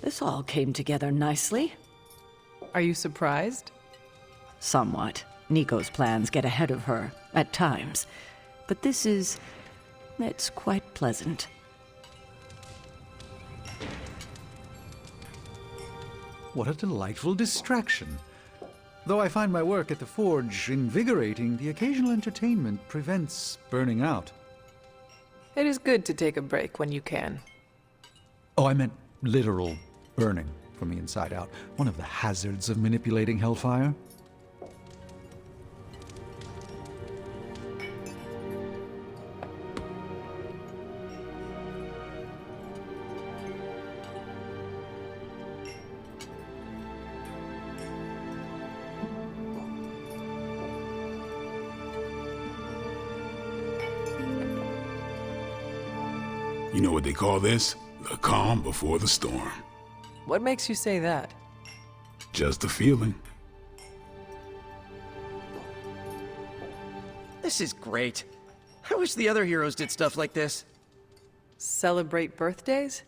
This all came together nicely. Are you surprised? Somewhat. Nico's plans get ahead of her, at times. But it's quite pleasant. What a delightful distraction. Though I find my work at the forge invigorating, the occasional entertainment prevents burning out. It is good to take a break when you can. Oh, I meant literal burning from the inside out. One of the hazards of manipulating hellfire. You know what they call this? The calm before the storm. What makes you say that? Just a feeling. This is great. I wish the other heroes did stuff like this. Celebrate birthdays?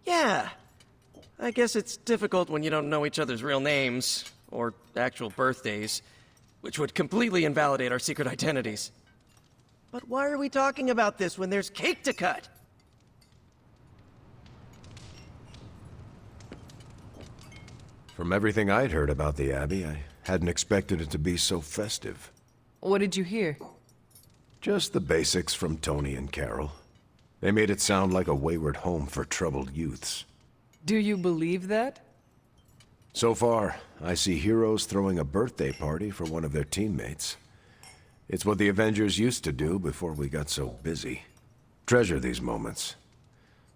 Yeah. I guess it's difficult when you don't know each other's real names, or actual birthdays, which would completely invalidate our secret identities. But why are we talking about this when there's cake to cut? From everything I'd heard about the Abbey, I hadn't expected it to be so festive. What did you hear? Just the basics from Tony and Carol. They made it sound like a wayward home for troubled youths. Do you believe that? So far, I see heroes throwing a birthday party for one of their teammates. It's what the Avengers used to do before we got so busy. Treasure these moments.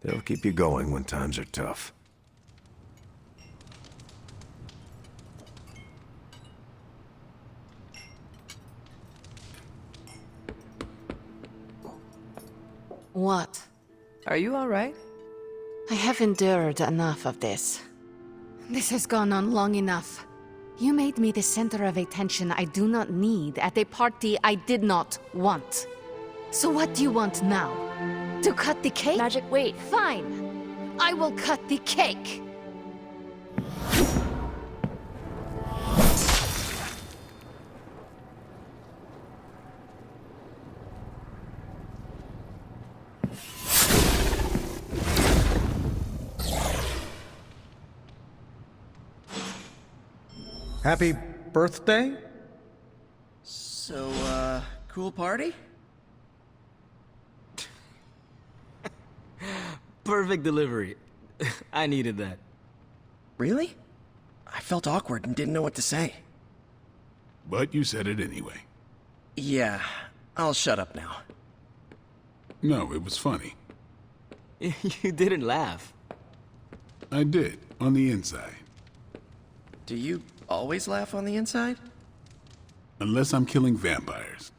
They'll keep you going when times are tough. What? Are you all right? I have endured enough of this. This has gone on long enough. You made me the center of attention I do not need at a party I did not want. So what do you want now? To cut the cake? Magic, wait. Fine. I will cut the cake. Happy birthday? So, cool party? Perfect delivery. I needed that. Really? I felt awkward and didn't know what to say. But you said it anyway. Yeah, I'll shut up now. No, it was funny. You didn't laugh. I did, on the inside. Do you always laugh on the inside? Unless I'm killing vampires.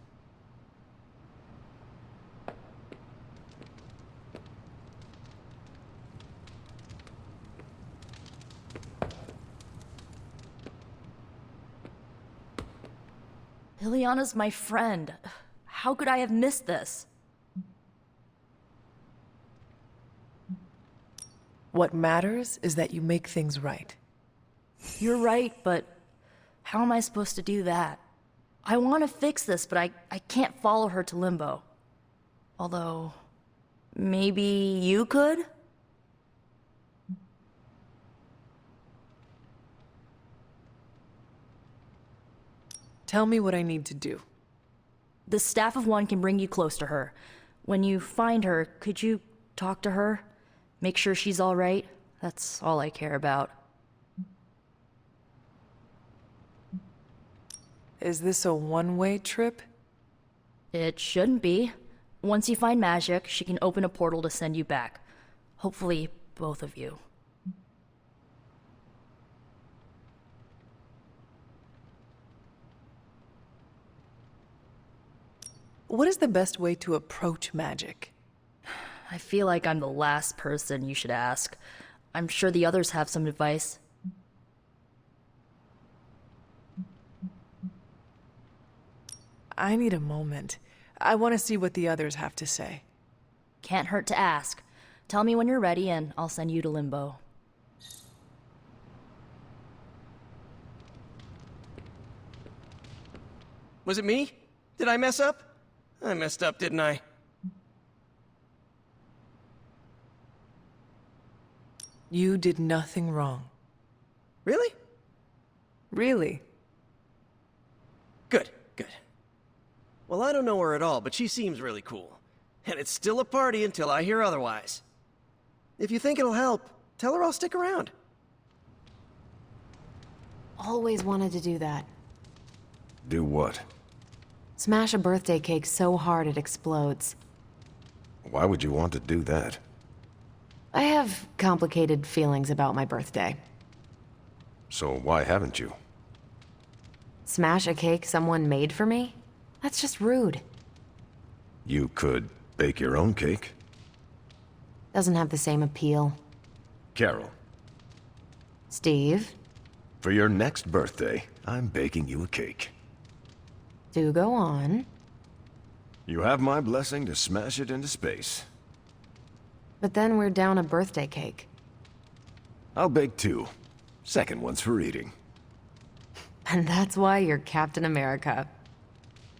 Liliana's my friend. How could I have missed this? What matters is that you make things right. You're right, but how am I supposed to do that? I want to fix this, but I can't follow her to Limbo. Although, maybe you could? Tell me what I need to do. The Staff of One can bring you close to her. When you find her, could you talk to her? Make sure she's all right? That's all I care about. Is this a one-way trip? It shouldn't be. Once you find Magic, she can open a portal to send you back. Hopefully, both of you. What is the best way to approach magic? I feel like I'm the last person you should ask. I'm sure the others have some advice. I need a moment. I want to see what the others have to say. Can't hurt to ask. Tell me when you're ready and I'll send you to Limbo. Was it me? Did I mess up? I messed up, didn't I? You did nothing wrong. Really? Really? Good, good. Well, I don't know her at all, but she seems really cool. And it's still a party until I hear otherwise. If you think it'll help, tell her I'll stick around. Always wanted to do that. Do what? Smash a birthday cake so hard it explodes. Why would you want to do that? I have complicated feelings about my birthday. So why haven't you? Smash a cake someone made for me? That's just rude. You could bake your own cake. Doesn't have the same appeal. Carol, Steve, for your next birthday, I'm baking you a cake. do go on. You have my blessing to smash it into space. But then we're down a birthday cake. I'll bake 2. Second one's for eating. And that's why you're Captain America.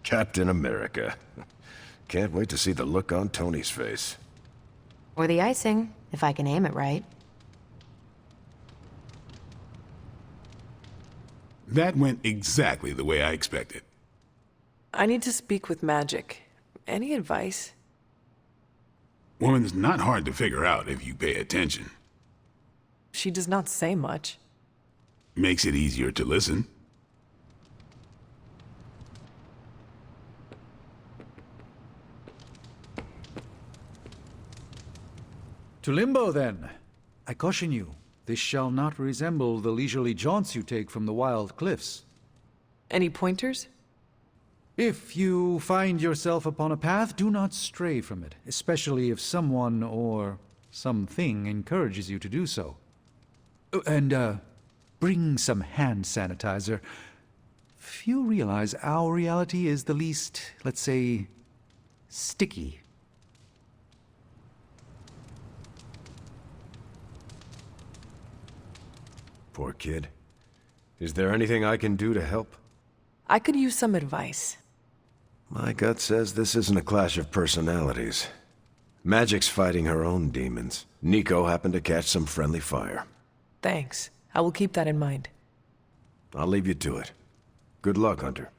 Captain America. Can't wait to see the look on Tony's face. Or the icing, if I can aim it right. That went exactly the way I expected. I need to speak with Magic. Any advice? Woman's not hard to figure out if you pay attention. She does not say much. Makes it easier to listen. To Limbo, then. I caution you, this shall not resemble the leisurely jaunts you take from the wild cliffs. Any pointers? If you find yourself upon a path, do not stray from it, especially if someone or something encourages you to do so. Oh, and, bring some hand sanitizer. Few realize our reality is the least, let's say, sticky. Poor kid. Is there anything I can do to help? I could use some advice. My gut says this isn't a clash of personalities. Magic's fighting her own demons. Nico happened to catch some friendly fire. Thanks. I will keep that in mind. I'll leave you to it. Good luck, Hunter.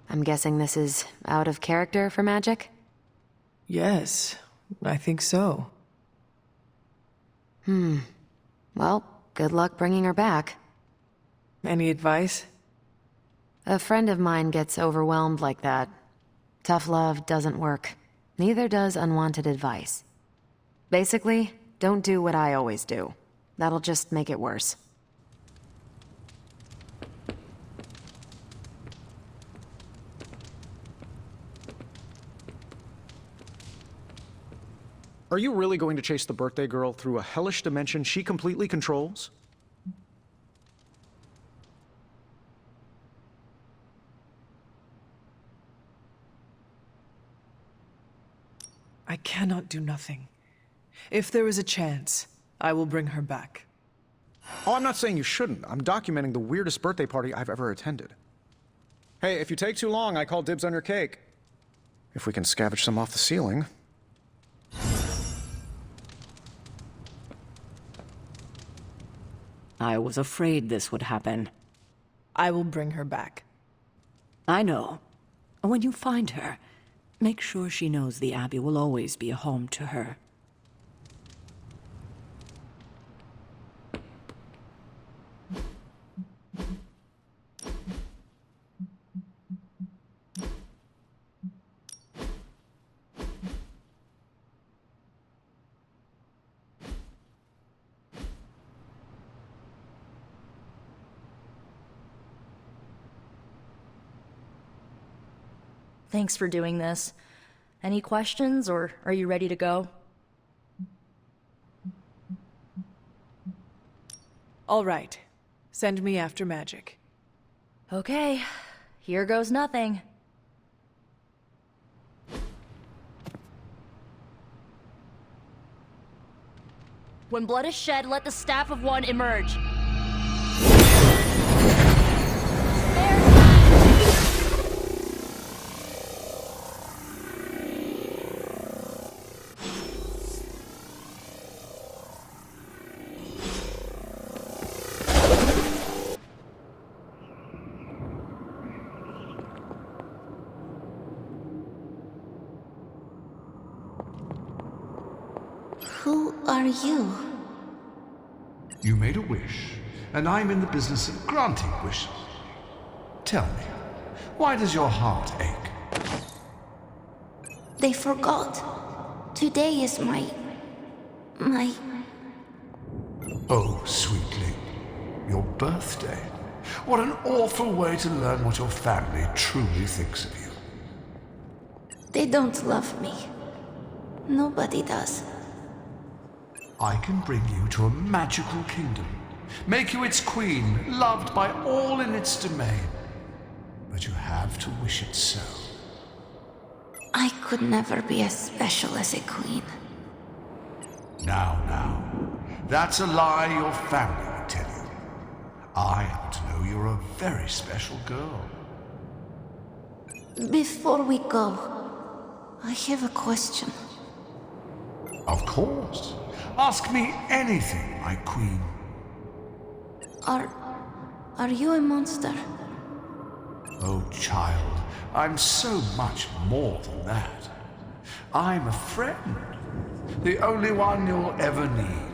I'm guessing this is out of character for Magic? Yes, I think so. Well, good luck bringing her back. Any advice? A friend of mine gets overwhelmed like that. Tough love doesn't work. Neither does unwanted advice. Basically, don't do what I always do. That'll just make it worse. Are you really going to chase the birthday girl through a hellish dimension she completely controls? I cannot do nothing. If there is a chance, I will bring her back. Oh, I'm not saying you shouldn't. I'm documenting the weirdest birthday party I've ever attended. Hey, if you take too long, I call dibs on your cake. If we can scavenge some off the ceiling. I was afraid this would happen. I will bring her back. I know. When you find her, make sure she knows the Abbey will always be a home to her. Thanks for doing this. Any questions, or are you ready to go? All right. Send me after Magic. Okay, here goes nothing. When blood is shed, let the staff of one emerge. Who are you? You made a wish, and I'm in the business of granting wishes. Tell me, why does your heart ache? They forgot. Today is my... Oh, sweetly, your birthday. What an awful way to learn what your family truly thinks of you. They don't love me. Nobody does. I can bring you to a magical kingdom, make you its queen, loved by all in its domain. But you have to wish it so. I could never be as special as a queen. Now, that's a lie your family would tell you. I happen to know you're a very special girl. Before we go, I have a question. Of course. Ask me anything, my queen. Are you a monster? Oh, child, I'm so much more than that. I'm a friend. The only one you'll ever need.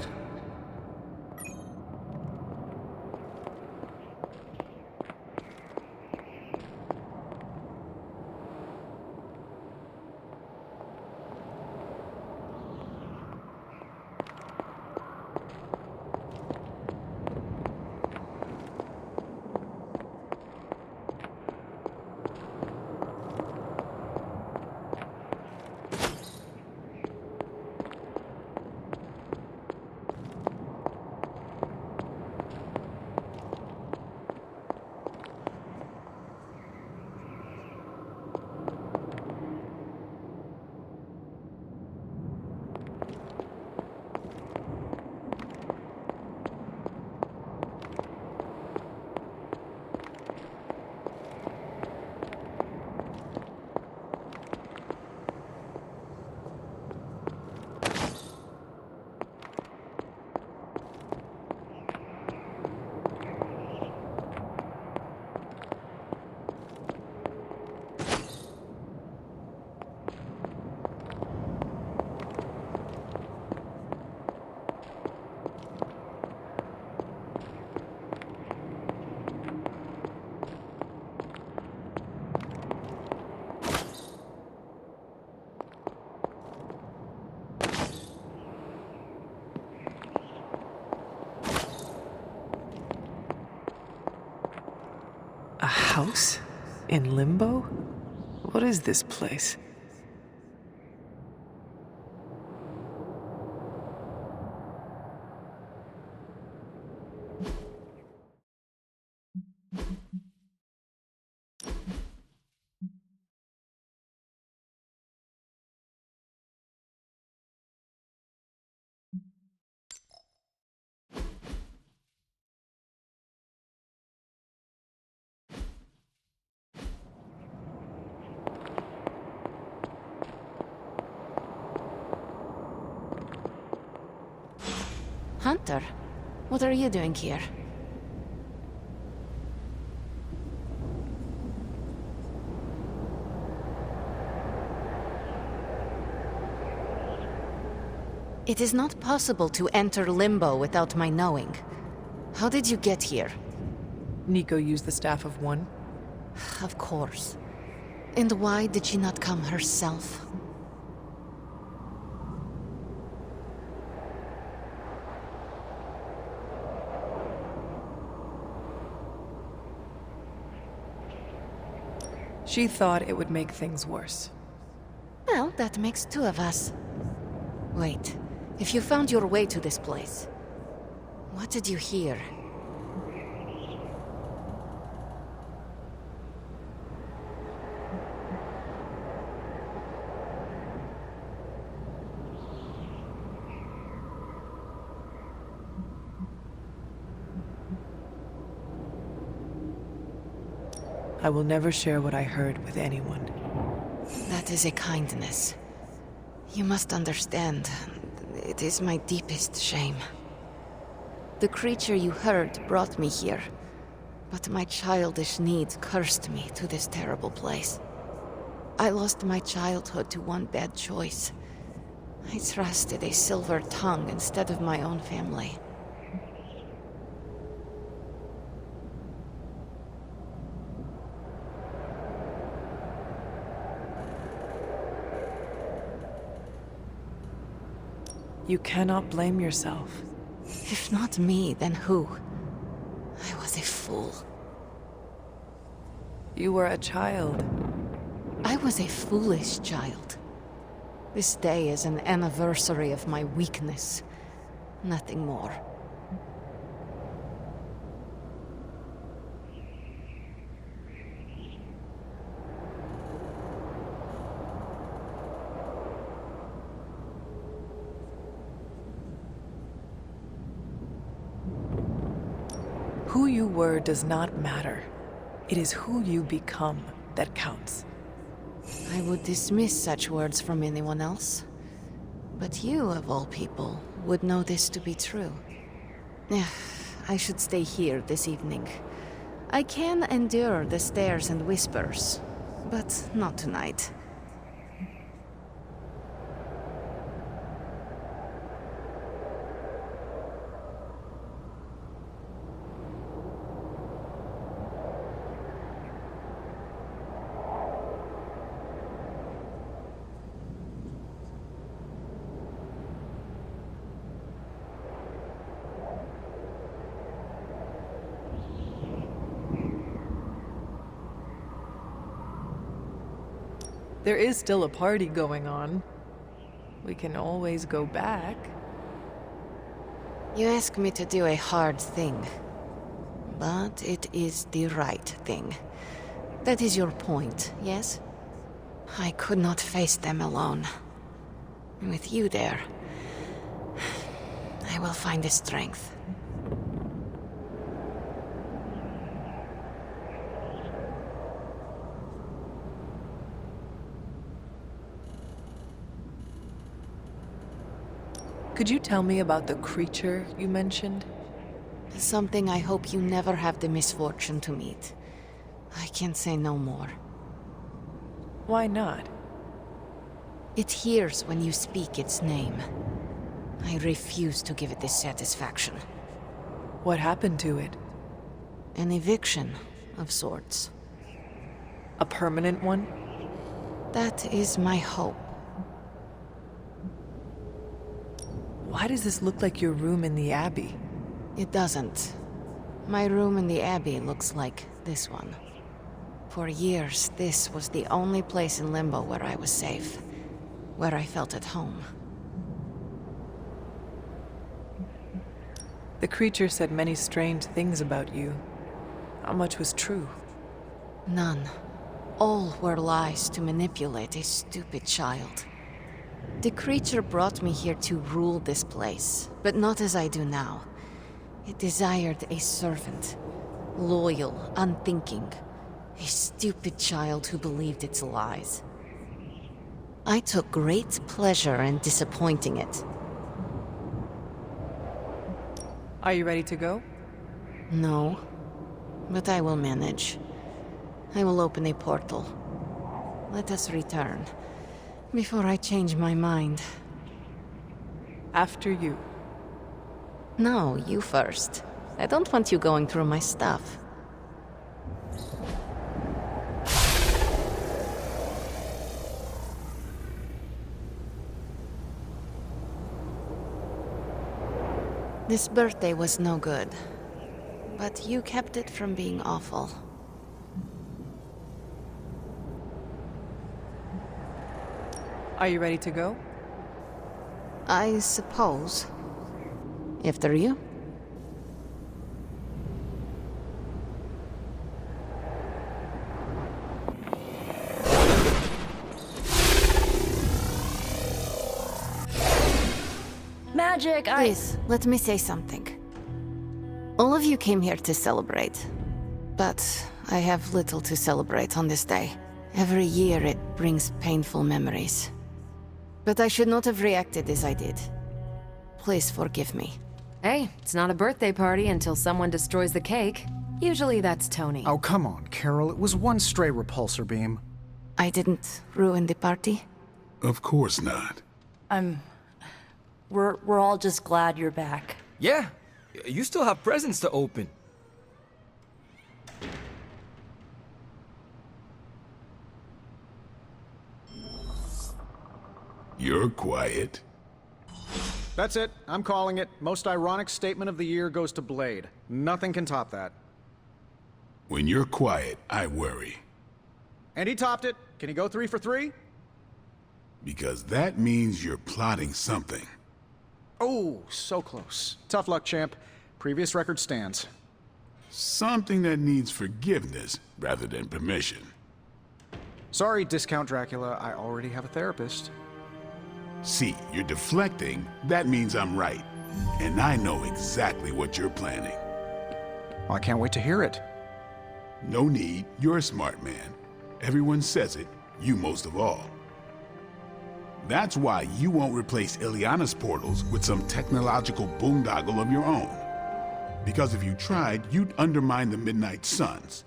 A house? In Limbo? What is this place? Hunter, what are you doing here? It is not possible to enter Limbo without my knowing. How did you get here? Nico used the Staff of One? Of course. And why did she not come herself? She thought it would make things worse. Well, that makes two of us. Wait, if you found your way to this place, what did you hear? I will never share what I heard with anyone. That is a kindness. You must understand, it is my deepest shame. The creature you heard brought me here, but my childish needs cursed me to this terrible place. I lost my childhood to one bad choice. I trusted a silver tongue instead of my own family. You cannot blame yourself. If not me, then who? I was a fool. You were a child. I was a foolish child. This day is an anniversary of my weakness. Nothing more. Who you were does not matter. It is who you become that counts. I would dismiss such words from anyone else. But you, of all people, would know this to be true. I should stay here this evening. I can endure the stares and whispers, but not tonight. There is still a party going on. We can always go back. You ask me to do a hard thing. But it is the right thing. That is your point, yes? I could not face them alone. With you there, I will find the strength. Could you tell me about the creature you mentioned? Something I hope you never have the misfortune to meet. I can say no more. Why not? It hears when you speak its name. I refuse to give it this satisfaction. What happened to it? An eviction of sorts. A permanent one? That is my hope. Why does this look like your room in the Abbey? It doesn't. My room in the Abbey looks like this one. For years, this was the only place in Limbo where I was safe. Where I felt at home. The creature said many strange things about you. How much was true? None. All were lies to manipulate a stupid child. The creature brought me here to rule this place, but not as I do now. It desired a servant. Loyal, unthinking. A stupid child who believed its lies. I took great pleasure in disappointing it. Are you ready to go? No, but I will manage. I will open a portal. Let us return, before I change my mind. After you. No, you first. I don't want you going through my stuff. This birthday was no good, but you kept it from being awful. Are you ready to go? I suppose. After you? Magic, Please, let me say something. All of you came here to celebrate. But I have little to celebrate on this day. Every year it brings painful memories. But I should not have reacted as I did. Please forgive me. Hey, it's not a birthday party until someone destroys the cake. Usually that's Tony. Oh, come on, Carol. It was one stray repulsor beam. I didn't ruin the party? Of course not. I'm We're all just glad you're back. Yeah, you still have presents to open. You're quiet. That's it. I'm calling it. Most ironic statement of the year goes to Blade. Nothing can top that. When you're quiet, I worry. And he topped it. Can he go 3 for 3? Because that means you're plotting something. Oh, so close. Tough luck, champ. Previous record stands. Something that needs forgiveness rather than permission. Sorry, Discount Dracula. I already have a therapist. See, you're deflecting. That means I'm right. And I know exactly what you're planning. Well, I can't wait to hear it. No need. You're a smart man. Everyone says it, you most of all. That's why you won't replace Ileana's portals with some technological boondoggle of your own. Because if you tried, you'd undermine the Midnight Suns.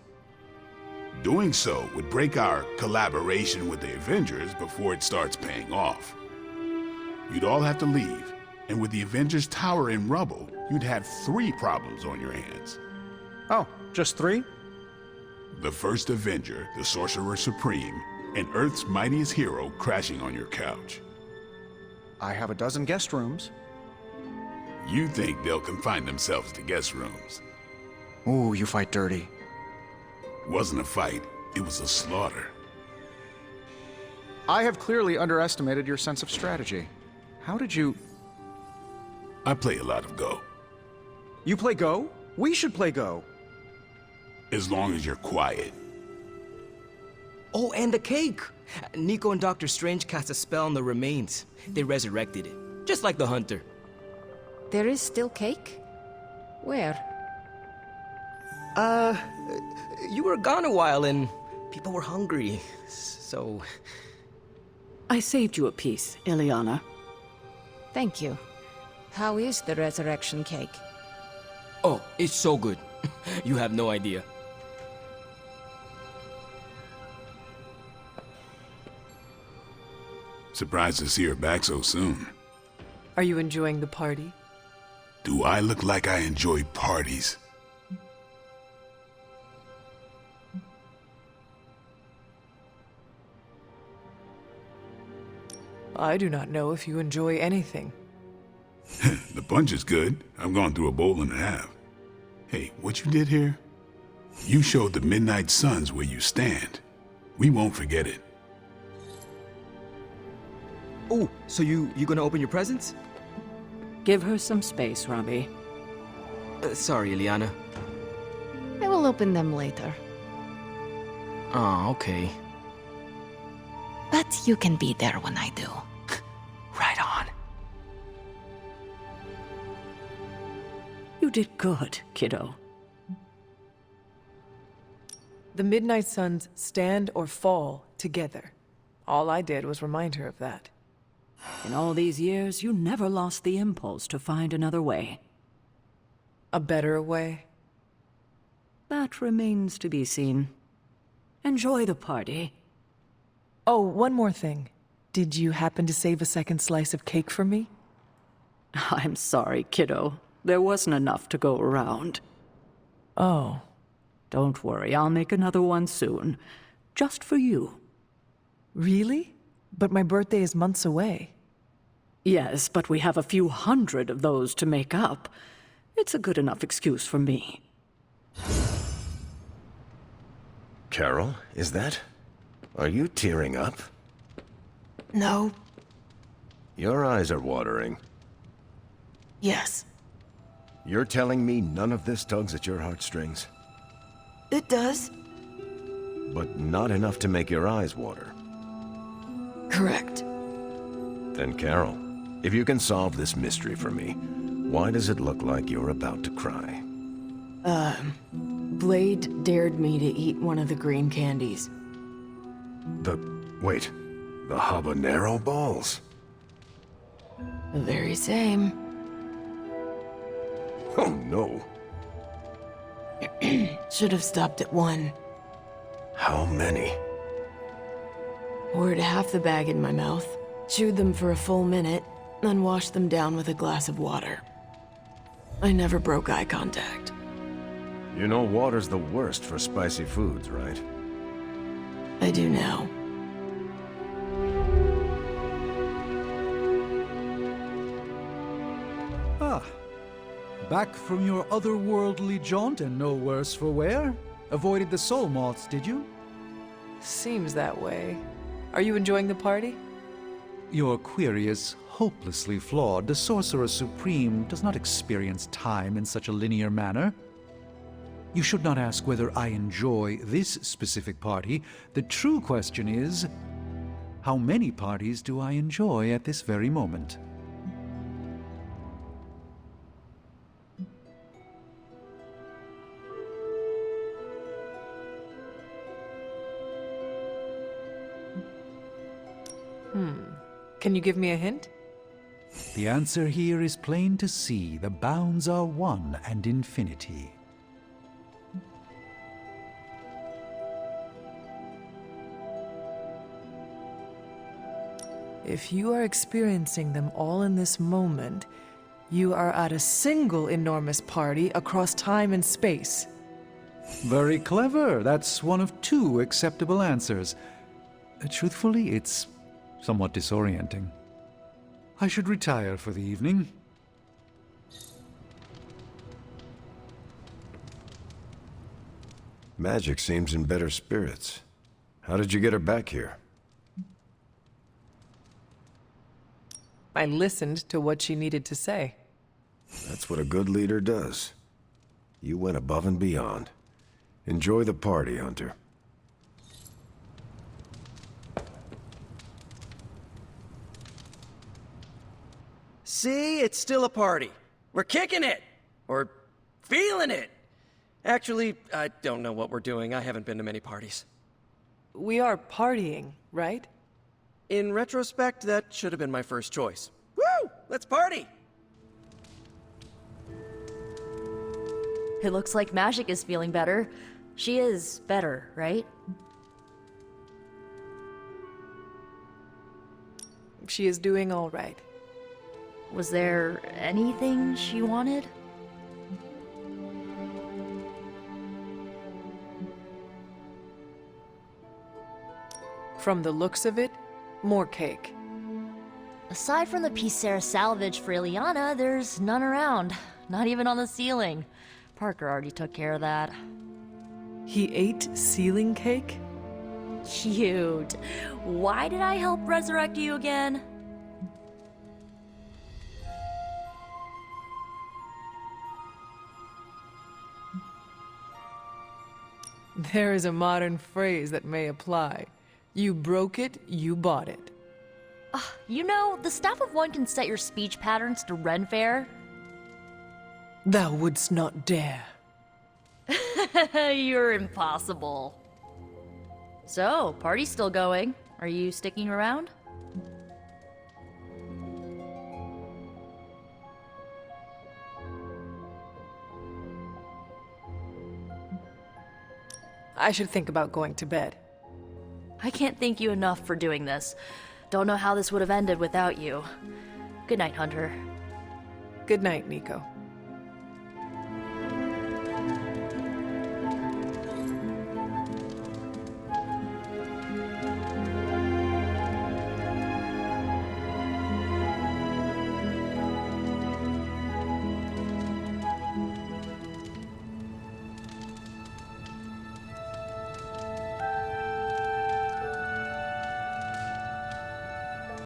Doing so would break our collaboration with the Avengers before it starts paying off. You'd all have to leave, and with the Avengers Tower in rubble, you'd have 3 problems on your hands. Oh, just 3? The first Avenger, the Sorcerer Supreme, and Earth's mightiest hero crashing on your couch. I have a dozen guest rooms. You think they'll confine themselves to guest rooms. Ooh, you fight dirty. It wasn't a fight, it was a slaughter. I have clearly underestimated your sense of strategy. How did you... I play a lot of Go. You play Go? We should play Go. As long as you're quiet. Oh, and the cake! Nico and Doctor Strange cast a spell on the remains. They resurrected it, just like the Hunter. There is still cake? Where? You were gone a while and people were hungry, so... I saved you a piece, Ileana. Thank you. How is the resurrection cake? Oh, it's so good. You have no idea. Surprised to see her back so soon. Are you enjoying the party? Do I look like I enjoy parties? I do not know if you enjoy anything. The punch is good. I've gone through a bowl and a half. Hey, what you did here? You showed the Midnight Suns where you stand. We won't forget it. Oh, so you gonna open your presents? Give her some space, Robbie. Sorry, Ileana. I will open them later. Oh, okay. But you can be there when I do. Right on. You did good, kiddo. The Midnight Suns stand or fall together. All I did was remind her of that. In all these years, you never lost the impulse to find another way. A better way? That remains to be seen. Enjoy the party. Oh, one more thing. Did you happen to save a second slice of cake for me? I'm sorry, kiddo. There wasn't enough to go around. Oh. Don't worry, I'll make another one soon. Just for you. Really? But my birthday is months away. Yes, but we have a few hundred of those to make up. It's a good enough excuse for me. Carol, is that? Are you tearing up? No. Your eyes are watering. Yes. You're telling me none of this tugs at your heartstrings? It does. But not enough to make your eyes water. Correct. Then, Carol, if you can solve this mystery for me, why does it look like you're about to cry? Blade dared me to eat one of the green candies. Wait, the habanero balls? The very same. Oh, no. Should have stopped at one. How many? Poured half the bag in my mouth, chewed them for a full minute, then washed them down with a glass of water. I never broke eye contact. You know water's the worst for spicy foods, right? I do now. Ah, back from your otherworldly jaunt and no worse for wear? Avoided the soul moths, did you? Seems that way. Are you enjoying the party? Your query is hopelessly flawed. The Sorcerer Supreme does not experience time in such a linear manner. You should not ask whether I enjoy this specific party. The true question is, how many parties do I enjoy at this very moment? Can you give me a hint? The answer here is plain to see. The bounds are one and infinity. If you are experiencing them all in this moment, you are at a single enormous party across time and space. Very clever. That's one of two acceptable answers. Truthfully, it's somewhat disorienting. I should retire for the evening. Magic seems in better spirits. How did you get her back here? I listened to what she needed to say. That's what a good leader does. You went above and beyond. Enjoy the party, Hunter. See, it's still a party. We're kicking it! Or feeling it! Actually, I don't know what we're doing. I haven't been to many parties. We are partying, right? In retrospect, that should have been my first choice. Woo! Let's party! It looks like Magic is feeling better. She is better, right? She is doing all right. Was there anything she wanted? From the looks of it, more cake. Aside from the Pisera salvage for Ileana, there's none around. Not even on the ceiling. Parker already took care of that. He ate ceiling cake? Cute. Why did I help resurrect you again? There is a modern phrase that may apply. You broke it, you bought it. You know, the staff of one can set your speech patterns to Ren Fair. Thou wouldst not dare. You're impossible. So, party's still going. Are you sticking around? I should think about going to bed. I can't thank you enough for doing this. Don't know how this would have ended without you. Good night, Hunter. Good night, Nico.